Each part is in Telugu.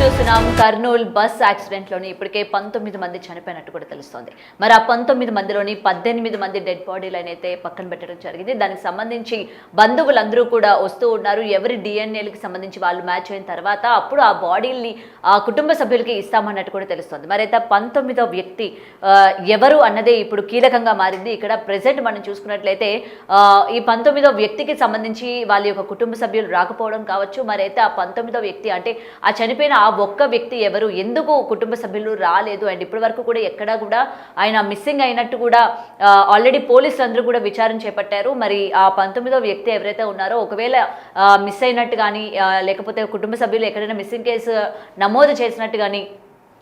చూస్తున్నాం కర్నూలు బస్ యాక్సిడెంట్ లోని ఇప్పటికే 19 మంది చనిపోయినట్టు కూడా తెలుస్తోంది. మరి ఆ 19 మందిలోని 18 మంది డెడ్ బాడీలను అయితే పక్కన పెట్టడం జరిగింది. దానికి సంబంధించి బంధువులందరూ కూడా వస్తూ ఉన్నారు. ఎవరి డిఎన్ఏలకు సంబంధించి వాళ్ళు మ్యాచ్ అయిన తర్వాత అప్పుడు ఆ బాడీల్ని ఆ కుటుంబ సభ్యులకి ఇస్తామన్నట్టు కూడా తెలుస్తోంది. మరి అయితే 19వ వ్యక్తి ఎవరు అన్నదే ఇప్పుడు కీలకంగా మారింది. ఇక్కడ ప్రెసెంట్ మనం చూసుకున్నట్లయితే ఈ 19వ వ్యక్తికి సంబంధించి వాళ్ళ యొక్క కుటుంబ సభ్యులు రాకపోవడం కావచ్చు. మరి అయితే ఆ 19వ వ్యక్తి అంటే ఆ చనిపోయిన ఆ ఒక్క వ్యక్తి ఎవరు, ఎందుకు కుటుంబ సభ్యులు రాలేదు, అండ్ ఇప్పటి వరకు కూడా ఎక్కడా కూడా ఆయన మిస్సింగ్ అయినట్టు కూడా ఆల్రెడీ పోలీసులు అందరూ కూడా విచారణ చేపట్టారు. మరి ఆ 19వ వ్యక్తి ఎవరైతే ఉన్నారో ఒకవేళ మిస్ అయినట్టు కానీ లేకపోతే కుటుంబ సభ్యులు ఎక్కడైనా మిస్సింగ్ కేసు నమోదు చేసినట్టు కానీ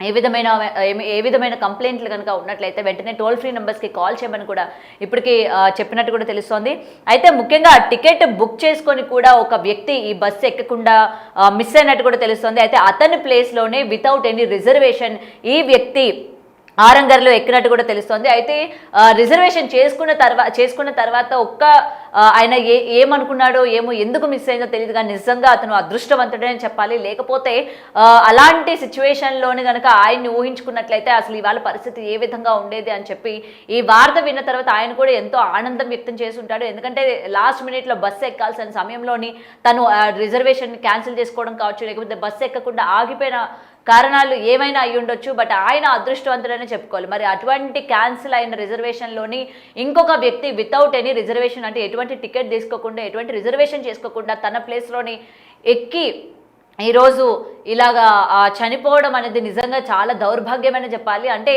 ఏ విధమైన కంప్లైంట్లు కనుక ఉన్నట్లయితే వెంటనే టోల్ ఫ్రీ నెంబర్స్కి కాల్ చేయమని కూడా ఇప్పటికీ చెప్పినట్టు కూడా తెలుస్తోంది. అయితే ముఖ్యంగా టికెట్ బుక్ చేసుకొని కూడా ఒక వ్యక్తి ఈ బస్సు ఎక్కకుండా మిస్ అయినట్టు కూడా తెలుస్తోంది. అయితే అతని ప్లేస్లోనే వితౌట్ ఎనీ రిజర్వేషన్ ఈ వ్యక్తి ఆరంగర్లో ఎక్కినట్టు కూడా తెలుస్తోంది. అయితే రిజర్వేషన్ చేసుకున్న తర్వాత ఒక్క ఆయన ఏమనుకున్నాడో ఏమో, ఎందుకు మిస్ అయిందో తెలియదు కానీ నిజంగా అతను అదృష్టవంతుడని చెప్పాలి. లేకపోతే అలాంటి సిచ్యువేషన్లోని కనుక ఆయన్ని ఊహించుకున్నట్లయితే అసలు ఇవాళ పరిస్థితి ఏ విధంగా ఉండేది అని చెప్పి ఈ వార్త విన్న తర్వాత ఆయన కూడా ఎంతో ఆనందం వ్యక్తం చేసి ఉంటాడు. ఎందుకంటే లాస్ట్ మినిట్లో బస్సు ఎక్కాల్సిన సమయంలోని తను రిజర్వేషన్ క్యాన్సిల్ చేసుకోవడం కావచ్చు, లేకపోతే బస్సు ఎక్కకుండా ఆగిపోయిన కారణాలు ఏమైనా అయి ఉండొచ్చు. బట్ ఆయన అదృష్టవంతుడని చెప్పుకోవాలి. మరి అటువంటి క్యాన్సిల్ అయిన రిజర్వేషన్లోని ఇంకొక వ్యక్తి వితౌట్ ఎనీ రిజర్వేషన్ అంటే ఎటువంటి టికెట్ తీసుకోకుండా ఎటువంటి రిజర్వేషన్ చేసుకోకుండా తన ప్లేస్లోని ఎక్కి ఈరోజు ఇలాగా చనిపోవడం అనేది నిజంగా చాలా దౌర్భాగ్యమని చెప్పాలి. అంటే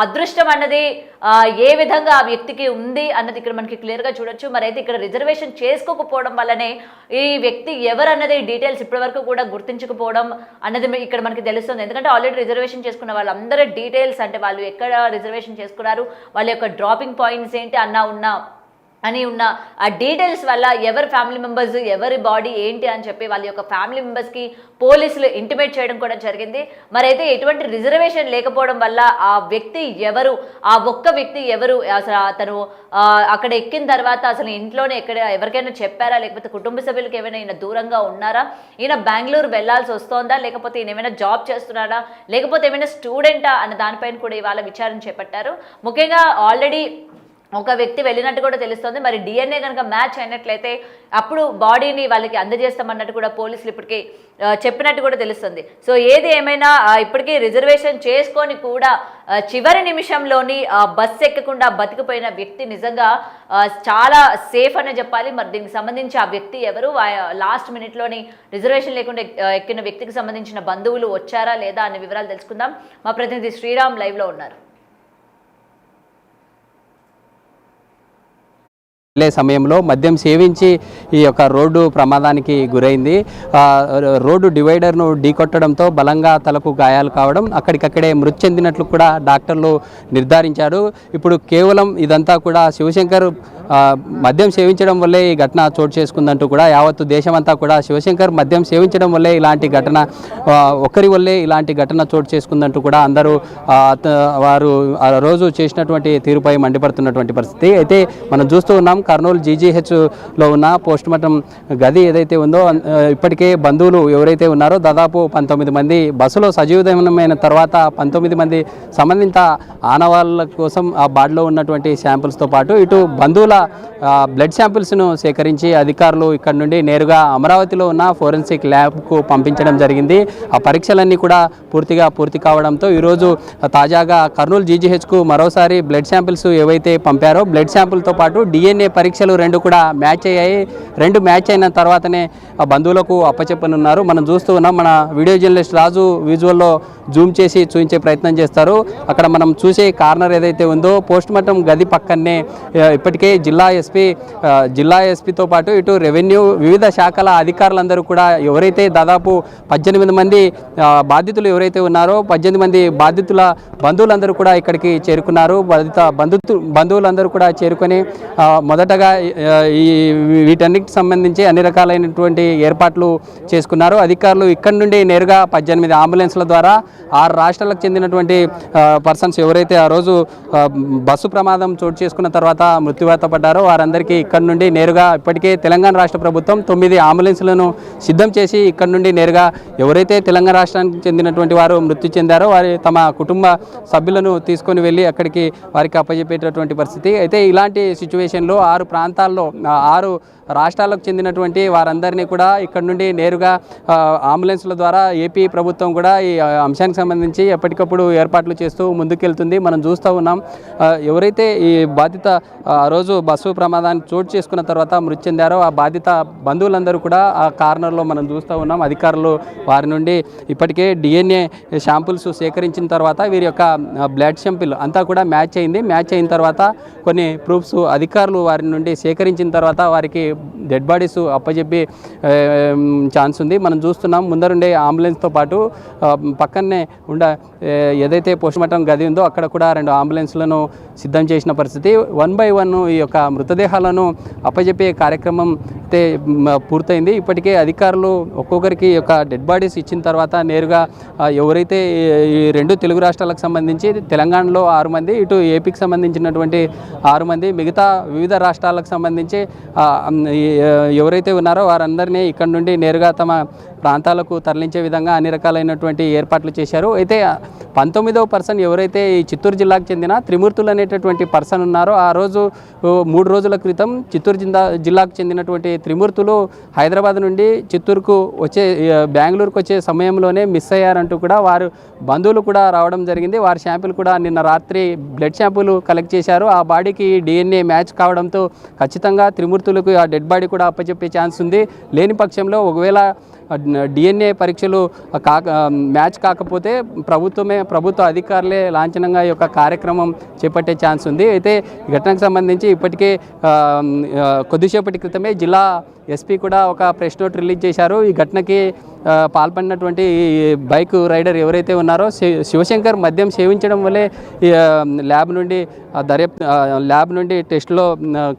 అదృష్టం అన్నది ఏ విధంగా ఆ వ్యక్తికి ఉంది అన్నది ఇక్కడ మనకి క్లియర్గా చూడొచ్చు. మరి అయితే ఇక్కడ రిజర్వేషన్ చేసుకోకపోవడం వల్లనే ఈ వ్యక్తి ఎవరన్నది డీటెయిల్స్ ఇప్పటివరకు కూడా గుర్తించకపోవడం అన్నది ఇక్కడ మనకి తెలుస్తుంది. ఎందుకంటే ఆల్రెడీ రిజర్వేషన్ చేసుకున్న వాళ్ళందరి డీటెయిల్స్, అంటే వాళ్ళు ఎక్కడ రిజర్వేషన్ చేసుకున్నారు, వాళ్ళ యొక్క డ్రాపింగ్ పాయింట్స్ ఏంటి ఉన్న ఆ డీటెయిల్స్ వల్ల ఎవరి ఫ్యామిలీ మెంబర్స్ ఎవరి బాడీ ఏంటి అని చెప్పి వాళ్ళ యొక్క ఫ్యామిలీ మెంబర్స్కి పోలీసులు ఇంటిమేట్ చేయడం కూడా జరిగింది. మరి అయితే ఎటువంటి రిజర్వేషన్ లేకపోవడం వల్ల ఆ వ్యక్తి ఎవరు, ఆ ఒక్క వ్యక్తి ఎవరు, అసలు అతను అక్కడ ఎక్కిన తర్వాత అసలు ఇంట్లోనే ఎవరికైనా చెప్పారా, లేకపోతే కుటుంబ సభ్యులకు ఏమైనా ఈయన దూరంగా ఉన్నారా, ఈయన బెంగళూరు వెళ్లాల్సి వస్తోందా, లేకపోతే ఈయన ఏమైనా జాబ్ చేస్తున్నారా, లేకపోతే ఏమైనా స్టూడెంటా అన్న దానిపైన కూడా ఇవాళ విచారణ చేపట్టారు. ముఖ్యంగా ఆల్రెడీ ఒక వ్యక్తి వెళ్ళినట్టు కూడా తెలుస్తుంది. మరి డిఎన్ఏ కనుక మ్యాచ్ అయినట్లయితే అప్పుడు బాడీని వాళ్ళకి అందజేస్తామన్నట్టు కూడా పోలీసులు ఇప్పటికీ చెప్పినట్టు కూడా తెలుస్తుంది. సో ఏది ఏమైనా ఇప్పటికీ రిజర్వేషన్ చేసుకొని కూడా చివరి నిమిషంలోని బస్సు ఎక్కకుండా బతికిపోయిన వ్యక్తి నిజంగా చాలా సేఫ్ అనే చెప్పాలి. మరి దీనికి సంబంధించి ఆ వ్యక్తి ఎవరు, లాస్ట్ మినిట్లోని రిజర్వేషన్ లేకుండా ఎక్కిన వ్యక్తికి సంబంధించిన బంధువులు వచ్చారా లేదా అనే వివరాలు తెలుసుకుందాం. మా ప్రతినిధి శ్రీరామ్ లైవ్లో ఉన్నారు. సమయంలో మద్యం సేవించి ఈ యొక్క రోడ్డు ప్రమాదానికి గురైంది. రోడ్డు డివైడర్ను ఢీకొట్టడంతో బలంగా తలకు గాయాలు కావడం, అక్కడికక్కడే మృతి చెందినట్లు కూడా డాక్టర్లు నిర్ధారించారు. ఇప్పుడు కేవలం ఇదంతా కూడా శివశంకర్ మద్యం సేవించడం వల్లే ఈ ఘటన చోటు చేసుకుందంటూ కూడా యావత్తు దేశమంతా కూడా శివశంకర్ మద్యం సేవించడం వల్లే ఇలాంటి ఘటన, ఒక్కరి వల్లే ఇలాంటి ఘటన చోటు చేసుకుందంటూ కూడా అందరూ వారు ఆ రోజు చేసినటువంటి తీరుపై మండిపడుతున్నటువంటి పరిస్థితి. అయితే మనం చూస్తూ ఉన్నాం కర్నూలు జీజీహెచ్లో ఉన్న పోస్టుమార్టం గది ఏదైతే ఉందో ఇప్పటికే బంధువులు ఎవరైతే ఉన్నారో దాదాపు 19 మంది బస్సులో సజీవమైన తర్వాత 19 మంది సంబంధిత ఆనవాళ్ళ కోసం ఆ బాడీలో ఉన్నటువంటి శాంపిల్స్తో పాటు ఇటు బంధువుల బ్లడ్ శాంపిల్స్ను సేకరించి అధికారులు ఇక్కడ నుండి నేరుగా అమరావతిలో ఉన్న ఫోరెన్సిక్ ల్యాబ్కు పంపించడం జరిగింది. ఆ పరీక్షలన్నీ కూడా పూర్తి కావడంతో ఈరోజు తాజాగా కర్నూలు జీజీహెచ్కు మరోసారి బ్లడ్ శాంపిల్స్ ఏవైతే పంపారో బ్లడ్ శాంపిల్తో పాటు డిఎన్ఏ పరీక్షలు 2 కూడా మ్యాచ్ అయ్యాయి. 2 మ్యాచ్ అయిన తర్వాతనే బంధువులకు అప్పచెప్పనున్నారు. మనం చూస్తూ ఉన్నాం. మన వీడియో జర్నలిస్ట్ రాజు విజువల్లో జూమ్ చేసి చూపించే ప్రయత్నం చేస్తారు. అక్కడ మనం చూసే కార్నర్ ఏదైతే ఉందో పోస్టుమార్టం గది పక్కనే ఇప్పటికే జిల్లా ఎస్పీతో పాటు ఇటు రెవెన్యూ వివిధ శాఖల అధికారులందరూ కూడా ఎవరైతే దాదాపు 18 మంది బాధితులు ఎవరైతే ఉన్నారో 18 మంది బాధితుల బంధువులందరూ కూడా ఇక్కడికి చేరుకున్నారు. బంధువులందరూ కూడా చేరుకొని మొదటగా వీటన్నిటికి సంబంధించి అన్ని రకాలైనటువంటి ఏర్పాట్లు చేసుకున్నారు. అధికారులు ఇక్కడ నుండి నేరుగా 18 అంబులెన్స్ల ద్వారా 6 రాష్ట్రాలకు చెందినటువంటి పర్సన్స్ ఎవరైతే ఆ రోజు బస్సు ప్రమాదం చోటు చేసుకున్న తర్వాత మృత్యువాత మృతపడ్డారో వారందరికీ ఇక్కడ నుండి నేరుగా ఇప్పటికే తెలంగాణ రాష్ట్ర ప్రభుత్వం 9 అంబులెన్స్లను సిద్ధం చేసి ఇక్కడ నుండి నేరుగా ఎవరైతే తెలంగాణ రాష్ట్రానికి చెందినటువంటి వారు మృతి చెందారో వారి తమ కుటుంబ సభ్యులను తీసుకొని వెళ్ళి అక్కడికి వారికి అప్పచెప్పేటటువంటి పరిస్థితి. అయితే ఇలాంటి సిచ్యువేషన్లో 6 ప్రాంతాల్లో 6 రాష్ట్రాలకు చెందినటువంటి వారందరినీ కూడా ఇక్కడ నుండి నేరుగా అంబులెన్స్ల ద్వారా ఏపీ ప్రభుత్వం కూడా ఈ అంశానికి సంబంధించి ఎప్పటికప్పుడు ఏర్పాట్లు చేస్తూ ముందుకెళ్తుంది. మనం చూస్తూ ఉన్నాం. ఎవరైతే ఈ బాధిత రోజు బస్సు ప్రమాదాన్ని చోటు చేసుకున్న తర్వాత మృతి చెందారో ఆ బాధిత బంధువులందరూ కూడా ఆ కార్నర్లో మనం చూస్తూ ఉన్నాం. అధికారులు వారి నుండి ఇప్పటికే DNA శాంపుల్స్ సేకరించిన తర్వాత వీరి యొక్క బ్లడ్ శాంపిల్ అంతా కూడా మ్యాచ్ అయింది. మ్యాచ్ అయిన తర్వాత కొన్ని ప్రూఫ్స్ అధికారులు వారి నుండి సేకరించిన తర్వాత వారికి డెడ్ బాడీస్ అప్పచెప్పి ఛాన్స్ ఉంది. మనం చూస్తున్నాం ముందరుండే అంబులెన్స్తో పాటు పక్కనే ఏదైతే పోస్ట్మార్టం గది ఉందో అక్కడ కూడా 2 అంబులెన్స్లను సిద్ధం చేసిన పరిస్థితి. 1 by 1 ఈ యొక్క మృతదేహాలను అప్పచెప్పే కార్యక్రమం అయితే పూర్తయింది. ఇప్పటికే అధికారులు ఒక్కొక్కరికి యొక్క డెడ్ బాడీస్ ఇచ్చిన తర్వాత నేరుగా ఎవరైతే ఈ 2 తెలుగు రాష్ట్రాలకు సంబంధించి తెలంగాణలో 6 మంది, ఇటు ఏపీకి సంబంధించినటువంటి 6 మంది, మిగతా వివిధ రాష్ట్రాలకు సంబంధించి ఎవరైతే ఉన్నారో వారందరినీ ఇక్కడ నుండి నేరుగా తమ ప్రాంతాలకు తరలించే విధంగా అన్ని రకాలైనటువంటి ఏర్పాట్లు చేశారు. అయితే 19వ పర్సన్ ఎవరైతే ఈ చిత్తూరు జిల్లాకు చెందిన త్రిమూర్తులు అనేటటువంటి పర్సన్ ఉన్నారో ఆ రోజు 3 రోజుల క్రితం చిత్తూరు జిల్లాకు చెందినటువంటి త్రిమూర్తులు హైదరాబాద్ నుండి చిత్తూరుకు బెంగళూరుకు వచ్చే సమయంలోనే మిస్ అయ్యారంటూ కూడా వారు బంధువులు కూడా రావడం జరిగింది. వారి శాంపిల్ కూడా నిన్న రాత్రి బ్లడ్ శాంపుల్ కలెక్ట్ చేశారు. ఆ బాడీకి DNA మ్యాచ్ కావడంతో ఖచ్చితంగా త్రిమూర్తులకు ఆ డెడ్ బాడీ కూడా అప్పచెప్పే ఛాన్స్ ఉంది. లేని పక్షంలో ఒకవేళ DNA పరీక్షలు మ్యాచ్ కాకపోతే ప్రభుత్వ అధికారులే లాంఛనంగా ఈ యొక్క కార్యక్రమం చేపట్టే ఛాన్స్ ఉంది. అయితే ఈ ఘటనకు సంబంధించి ఇప్పటికే కొద్దిసేపటి క్రితమే జిల్లా SP కూడా ఒక ప్రెస్ నోట్ రిలీజ్ చేశారు. ఈ ఘటనకి పాల్పడినటువంటి బైక్ రైడర్ ఎవరైతే ఉన్నారో శివశంకర్ మద్యం సేవించడం వల్లే ల్యాబ్ నుండి టెస్ట్లో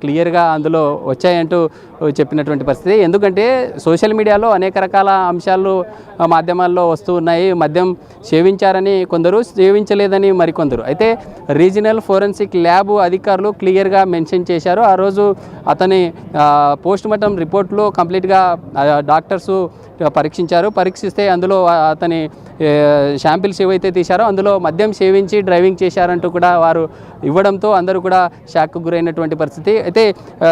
క్లియర్గా అందులో వచ్చాయంటూ చెప్పినటువంటి పరిస్థితి. ఎందుకంటే సోషల్ మీడియాలో అనేక రకాల అంశాలు మాధ్యమాల్లో వస్తూ ఉన్నాయి. మద్యం సేవించారని కొందరు, సేవించలేదని మరికొందరు. అయితే రీజనల్ ఫోరెన్సిక్ ల్యాబ్ అధికారులు క్లియర్గా మెన్షన్ చేశారు. ఆ రోజు అతని పోస్ట్మార్టం రిపోర్ట్లో కంప్లీట్గా డాక్టర్సు పరీక్షిస్తే అందులో అతని శాంపిల్స్ ఏవైతే తీశారో అందులో మద్యం సేవించి డ్రైవింగ్ చేశారంటూ కూడా వారు ఇవ్వడంతో అందరూ కూడా షాక్కు గురైనటువంటి పరిస్థితి. అయితే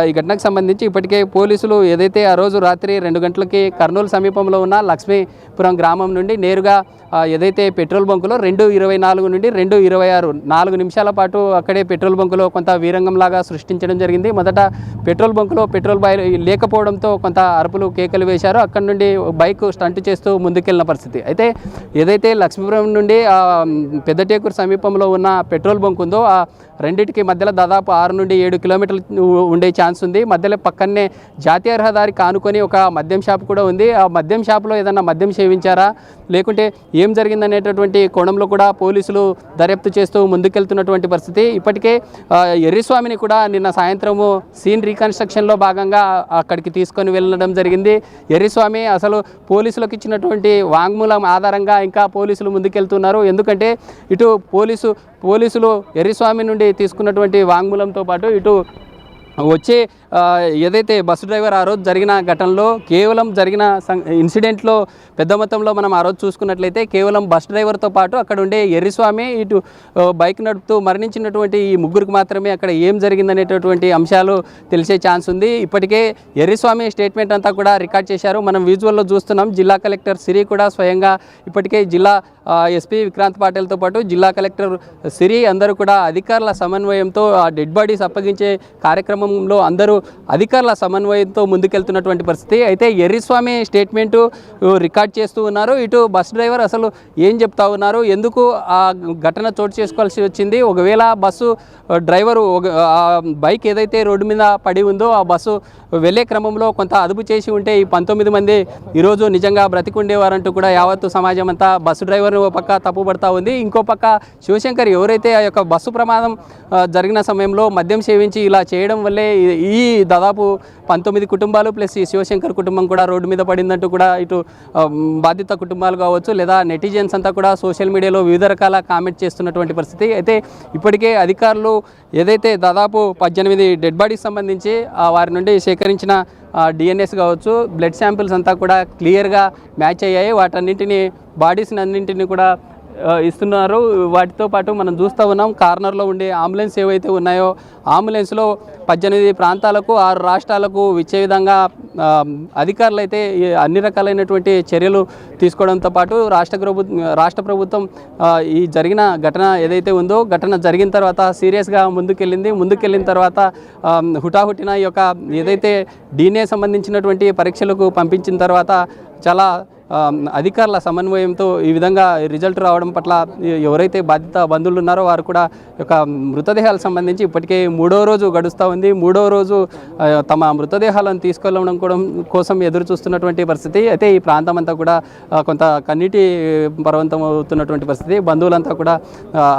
ఈ ఘటనకు సంబంధించి ఇప్పటికే పోలీసులు ఏదైతే ఆ రోజు రాత్రి 2 గంటలకి కర్నూలు సమీపంలో ఉన్న లక్ష్మీపురం గ్రామం నుండి నేరుగా ఏదైతే పెట్రోల్ బంకులో 2:24 నుండి 2:26 4 నిమిషాల పాటు అక్కడే పెట్రోల్ బంకులో కొంత వీరంగంలాగా సృష్టించడం జరిగింది. మొదట పెట్రోల్ బంకులో పెట్రోల్ లేకపోవడంతో కొంత అరుపులు కేకలు వేశారు. అక్కడ నుండి బైక్ స్టంట్ చేస్తూ ముందుకెళ్ళిన పరిస్థితి. అయితే ఏదైతే లక్ష్మీపురం నుండి పెద్దటేకూరు సమీపంలో ఉన్న పెట్రోల్ బంక్ ఉందో ఆ రెండింటికి మధ్యలో దాదాపు 6 నుండి 7 కిలోమీటర్లు ఉండే ఛాన్స్ ఉంది. మధ్యలో పక్కనే జాతీయ రహదారి కానుకొని ఒక మద్యం షాప్ కూడా ఉంది. ఆ మద్యం షాప్లో ఏదన్నా మద్యం సేవించారా లేకుంటే ఏం జరిగిందనేటటువంటి కోణంలో కూడా పోలీసులు దర్యాప్తు చేస్తూ ముందుకెళ్తున్నటువంటి పరిస్థితి. ఇప్పటికే ఎర్రిస్వామిని కూడా నిన్న సాయంత్రము సీన్ రీకన్స్ట్రక్షన్లో భాగంగా అక్కడికి తీసుకొని వెళ్ళడం జరిగింది. ఎర్రిస్వామి అసలు పోలీసులకు ఇచ్చినటువంటి వాంగ్మూలం ఆధారంగా ఇంకా పోలీసులు ముందుకెళ్తున్నారు. ఎందుకంటే ఇటు పోలీసులు ఎర్రిస్వామి నుండి తీసుకున్నటువంటి వాంగ్మూలంతో పాటు ఇటు వచ్చే ఏదైతే బస్సు డ్రైవర్ ఆ రోజు జరిగిన ఘటనలో కేవలం జరిగిన ఇన్సిడెంట్లో పెద్ద మొత్తంలో మనం ఆ రోజు చూసుకున్నట్లయితే కేవలం బస్ డ్రైవర్తో పాటు అక్కడ ఉండే ఎర్రిస్వామి ఇటు బైక్ నడుపుతూ మరణించినటువంటి ఈ ముగ్గురికి మాత్రమే అక్కడ ఏం జరిగిందనేటటువంటి అంశాలు తెలిసే ఛాన్స్ ఉంది. ఇప్పటికే ఎర్రిస్వామి స్టేట్మెంట్ అంతా కూడా రికార్డ్ చేశారు. మనం విజువల్లో చూస్తున్నాం. జిల్లా కలెక్టర్ సిరి కూడా స్వయంగా ఇప్పటికే జిల్లా SP విక్రాంత్ పాటిల్తో పాటు జిల్లా కలెక్టర్ సిరి అందరూ కూడా అధికారుల సమన్వయంతో ఆ డెడ్ బాడీస్ అప్పగించే కార్యక్రమంలో అందరూ అధికారుల సమన్వయంతో ముందుకెళ్తున్నటువంటి పరిస్థితి. అయితే ఎర్రిస్వామి స్టేట్మెంటు రికార్డ్ చేస్తూ ఉన్నారు. ఇటు బస్ డ్రైవర్ అసలు ఏం చెప్తా ఉన్నారు, ఎందుకు ఆ ఘటన చోటు చేసుకోవాల్సి వచ్చింది, ఒకవేళ బస్సు డ్రైవరు ఆ బైక్ ఏదైతే రోడ్డు మీద పడి ఉందో ఆ బస్సు వెళ్ళే క్రమంలో కొంత అదుపు చేసి ఉంటే ఈ 19 మంది ఈరోజు నిజంగా బ్రతికుండేవారంటూ కూడా యావత్తు సమాజం అంతా బస్సు డ్రైవర్ను ఓ పక్క తప్పుపడతా ఉంది. ఇంకో పక్క శివశంకర్ ఎవరైతే ఆ యొక్క బస్సు ప్రమాదం జరిగిన సమయంలో మద్యం సేవించి ఇలా చేయడం వల్లే ఈ దాదాపు 19 కుటుంబాలు ప్లస్ ఈ శివశంకర్ కుటుంబం కూడా రోడ్డు మీద పడిందంటూ కూడా ఇటు బాధిత కుటుంబాలు కావచ్చు లేదా నెటిజన్స్ అంతా కూడా సోషల్ మీడియాలో వివిధ రకాల కామెంట్ చేస్తున్నటువంటి పరిస్థితి. అయితే ఇప్పటికే అధికారులు ఏదైతే దాదాపు 18 డెడ్ బాడీకి సంబంధించి వారి నుండి సేకరించిన డిఎన్ఎస్ కావచ్చు, బ్లడ్ శాంపిల్స్ అంతా కూడా క్లియర్గా మ్యాచ్ అయ్యాయి. వాటన్నింటినీ బాడీస్ని అన్నింటినీ కూడా ఇస్తున్నారు. వాటితో పాటు మనం చూస్తూ ఉన్నాం కార్నర్లో ఉండే అంబులెన్స్ ఏవైతే ఉన్నాయో అంబులెన్స్లో 18 ప్రాంతాలకు 6 రాష్ట్రాలకు ఇచ్చే విధంగా అధికారులు అయితే అన్ని రకాలైనటువంటి చర్యలు తీసుకోవడంతో పాటు రాష్ట్ర ప్రభుత్వం ఈ జరిగిన ఘటన ఏదైతే ఉందో ఘటన జరిగిన తర్వాత సీరియస్గా ముందుకెళ్ళిన తర్వాత హుటాహుటిన ఈ యొక్క ఏదైతే DNA సంబంధించినటువంటి పరీక్షలకు పంపించిన తర్వాత చాలా అధికారుల సమన్వయంతో ఈ విధంగా రిజల్ట్ రావడం పట్ల ఎవరైతే బాధిత బంధువులు ఉన్నారో వారు కూడా యొక్క మృతదేహాలకు సంబంధించి ఇప్పటికే 3వ రోజు గడుస్తూ ఉంది. 3వ రోజు తమ మృతదేహాలను తీసుకెళ్ళడం కోసం ఎదురు చూస్తున్నటువంటి పరిస్థితి. అయితే ఈ ప్రాంతం అంతా కూడా కొంత కన్నీటి పర్వంతం అవుతున్నటువంటి పరిస్థితి. బంధువులంతా కూడా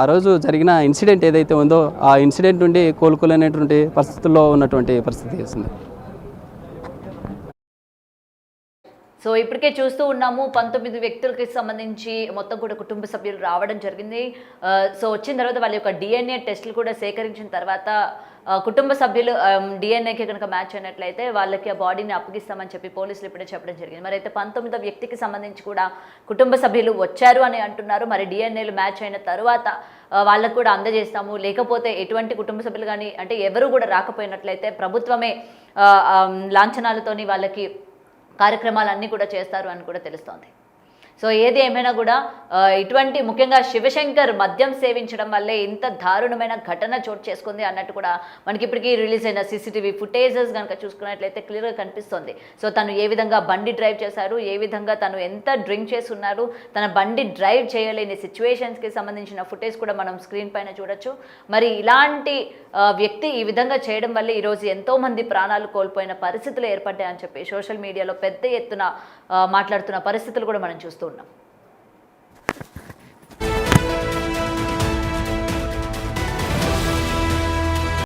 ఆ రోజు జరిగిన ఇన్సిడెంట్ ఏదైతే ఉందో ఆ ఇన్సిడెంట్ నుండి కోలుకోలేనటువంటి పరిస్థితుల్లో ఉన్నటువంటి పరిస్థితి వస్తుంది. సో ఇప్పటికే చూస్తూ ఉన్నాము 19 వ్యక్తులకి సంబంధించి మొత్తం కూడా కుటుంబ సభ్యులు రావడం జరిగింది. సో వచ్చిన తర్వాత వాళ్ళ యొక్క DNA టెస్టులు కూడా సేకరించిన తర్వాత కుటుంబ సభ్యులు డిఎన్ఏకి కనుక మ్యాచ్ అయినట్లయితే వాళ్ళకి ఆ బాడీని అప్పగిస్తామని చెప్పి పోలీసులు ఇప్పుడే చెప్పడం జరిగింది. మరి అయితే 19వ వ్యక్తికి సంబంధించి కూడా కుటుంబ సభ్యులు వచ్చారు అని అంటున్నారు. మరి డిఎన్ఏలు మ్యాచ్ అయిన తర్వాత వాళ్ళకు కూడా అందజేస్తాము, లేకపోతే ఎటువంటి కుటుంబ సభ్యులు కానీ అంటే ఎవరు కూడా రాకపోయినట్లయితే ప్రభుత్వమే లాంఛనాలతోని వాళ్ళకి కార్యక్రమాలన్నీ కూడా చేస్తారు అని కూడా తెలుస్తోంది. సో ఏది ఏమైనా కూడా ఇటువంటి ముఖ్యంగా శివశంకర్ మద్యం సేవించడం వల్లే ఇంత దారుణమైన ఘటన చోటు చేసుకుంది అన్నట్టు కూడా మనకి ఇప్పటికీ రిలీజ్ అయిన CCTV ఫుటేజెస్ కనుక చూసుకున్నట్లయితే క్లియర్గా కనిపిస్తుంది. సో తను ఏ విధంగా బండి డ్రైవ్ చేశారు, ఏ విధంగా తను ఎంత డ్రింక్ చేస్తున్నారు, తన బండి డ్రైవ్ చేయలేని సిచ్యువేషన్స్కి సంబంధించిన ఫుటేజ్ కూడా మనం స్క్రీన్ పైన చూడొచ్చు. మరి ఇలాంటి వ్యక్తి ఈ విధంగా చేయడం వల్ల ఈరోజు ఎంతోమంది ప్రాణాలు కోల్పోయిన పరిస్థితులు ఏర్పడ్డాయని చెప్పి సోషల్ మీడియాలో పెద్ద ఎత్తున మాట్లాడుతున్న పరిస్థితులు కూడా మనం చూస్తూ ఉన్నాం.